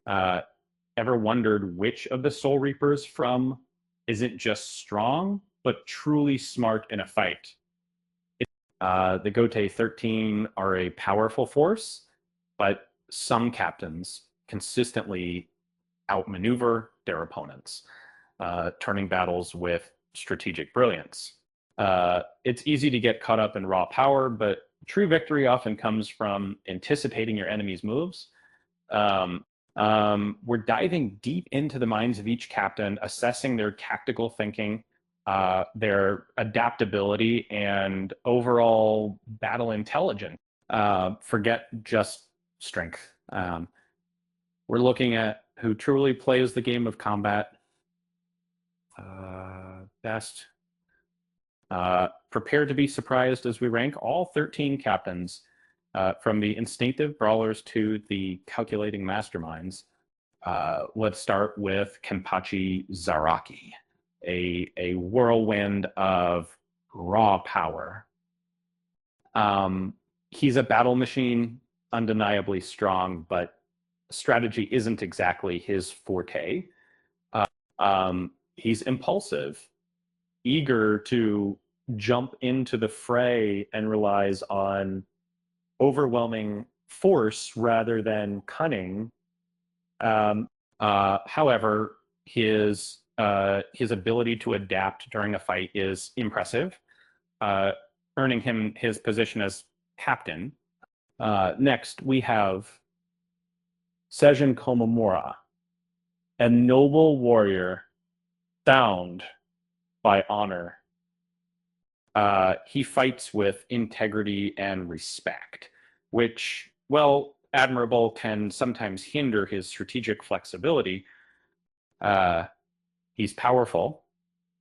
Uh, Ever wondered which of the Soul Reapers from isn't just strong, but truly smart in a fight? The Gotei 13 are a powerful force, but some captains consistently outmaneuver their opponents, turning battles with strategic brilliance. It's easy to get caught up in raw power, but true victory often comes from anticipating your enemy's moves. Um, we're diving deep into the minds of each captain, assessing their tactical thinking, their adaptability, and overall battle intelligence. Forget just strength. We're looking at who truly plays the game of combat best. Prepare to be surprised as we rank all 13 captains, from the instinctive brawlers to the calculating masterminds. Let's start with Kenpachi Zaraki, a whirlwind of raw power. He's a battle machine, undeniably strong, but strategy isn't exactly his forte. He's impulsive, eager to jump into the fray, and relies on overwhelming force rather than cunning. However, his ability to adapt during a fight is impressive, uh, earning him his position as captain. Next, we have Seijun Komamura, a noble warrior bound by honor. He fights with integrity and respect, which, well, admirable, can sometimes hinder his strategic flexibility. Uh, he's powerful,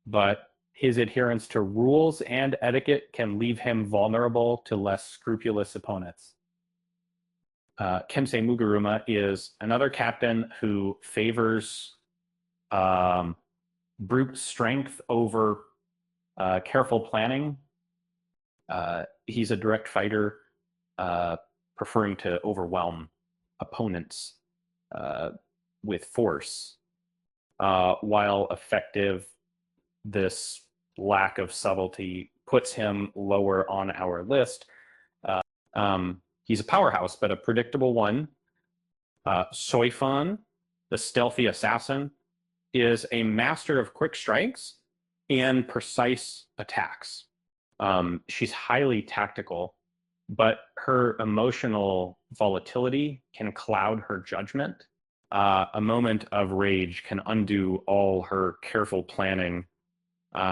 but his adherence to rules and etiquette can leave him vulnerable to less scrupulous opponents. Kensei Mugaruma is another captain who favors um, brute strength over careful planning. He's a direct fighter, preferring to overwhelm opponents with force. While effective, this lack of subtlety puts him lower on our list. He's a powerhouse, but a predictable one. Soifan, the stealthy assassin, is a master of quick strikes and precise attacks. She's highly tactical, but her emotional volatility can cloud her judgment. A moment of rage can undo all her careful planning,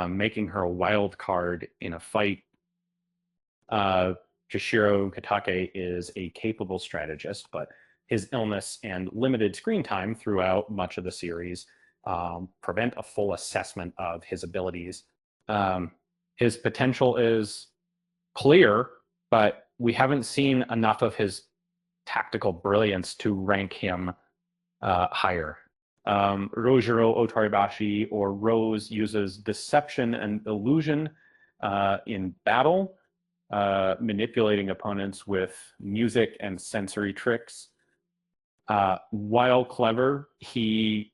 making her a wild card in a fight. Jashiro Katake is a capable strategist, but his illness and limited screen time throughout much of the series prevent a full assessment of his abilities. His potential is clear, but we haven't seen enough of his tactical brilliance to rank him higher. Rojiro Otoribashi, or Rose, uses deception and illusion in battle, manipulating opponents with music and sensory tricks. While clever, he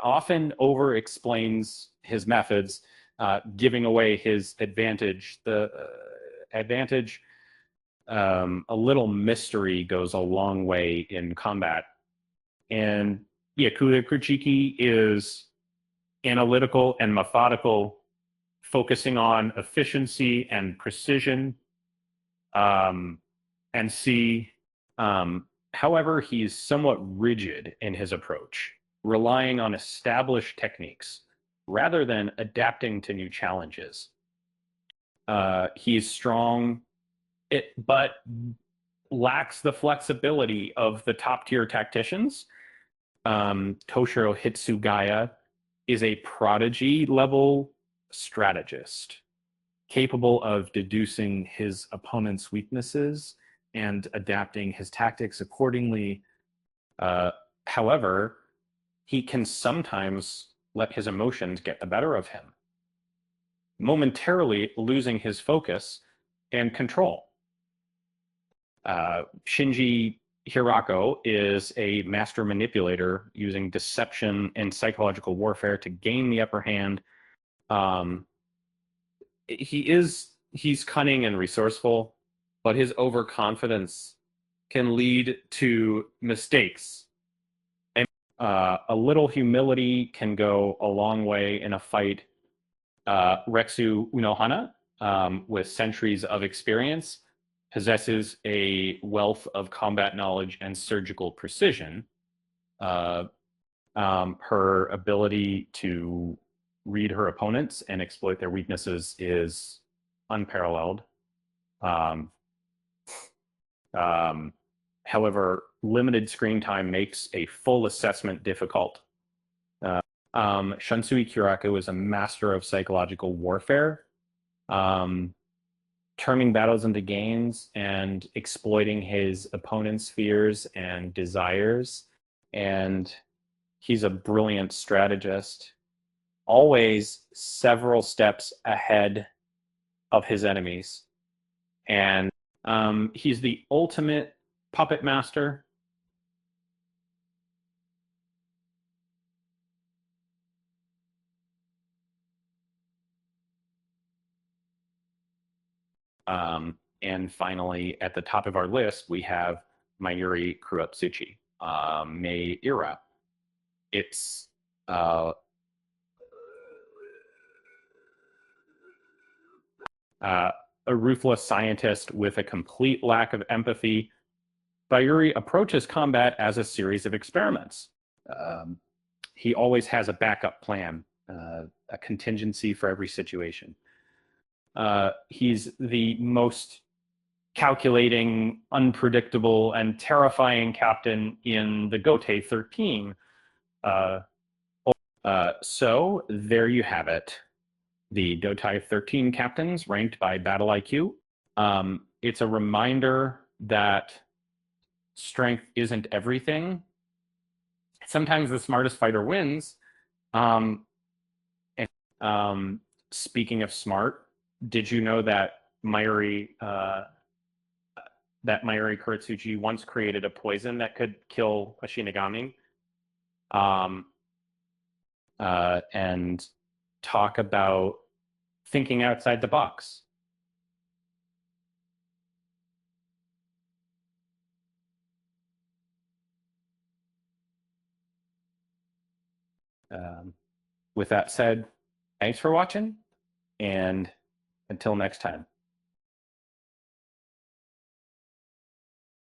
often over-explains his methods, giving away his advantage. The advantage, a little mystery goes a long way in combat. And Yakuza Kuchiki is analytical and methodical, focusing on efficiency and precision. And C, however, he's somewhat rigid in his approach, relying on established techniques rather than adapting to new challenges. He's strong, but lacks the flexibility of the top tier tacticians. Toshiro Hitsugaya is a prodigy level strategist, capable of deducing his opponent's weaknesses and adapting his tactics accordingly. However, he can sometimes let his emotions get the better of him, momentarily losing his focus and control. Shinji Hirako is a master manipulator using deception and psychological warfare to gain the upper hand. Um, he's cunning and resourceful, but his overconfidence can lead to mistakes. And a little humility can go a long way in a fight. Rexu Unohana, with centuries of experience, possesses a wealth of combat knowledge and surgical precision. Uh, her ability to read her opponents and exploit their weaknesses is unparalleled. Um, um, However, limited screen time makes a full assessment difficult. Shunsui Kiraku is a master of psychological warfare, um, turning battles into gains and exploiting his opponent's fears and desires. And he's a brilliant strategist, always several steps ahead of his enemies. And he's the ultimate puppet master. And finally, at the top of our list, we have Mayuri Kurotsuchi, May Ira. It's uh, a ruthless scientist with a complete lack of empathy. Bayuri approaches combat as a series of experiments. Um, he always has a backup plan, a contingency for every situation. He's the most calculating, unpredictable, and terrifying captain in the Gotei 13. Uh, so there you have it. The Gotei 13 captains ranked by battle IQ. It's a reminder that strength isn't everything. Sometimes the smartest fighter wins. Um, and speaking of smart, did you know that Mayuri Kuretsuchi once created a poison that could kill a Shinigami? Um, and talk about thinking outside the box. Um, with that said, thanks for watching, and until next time.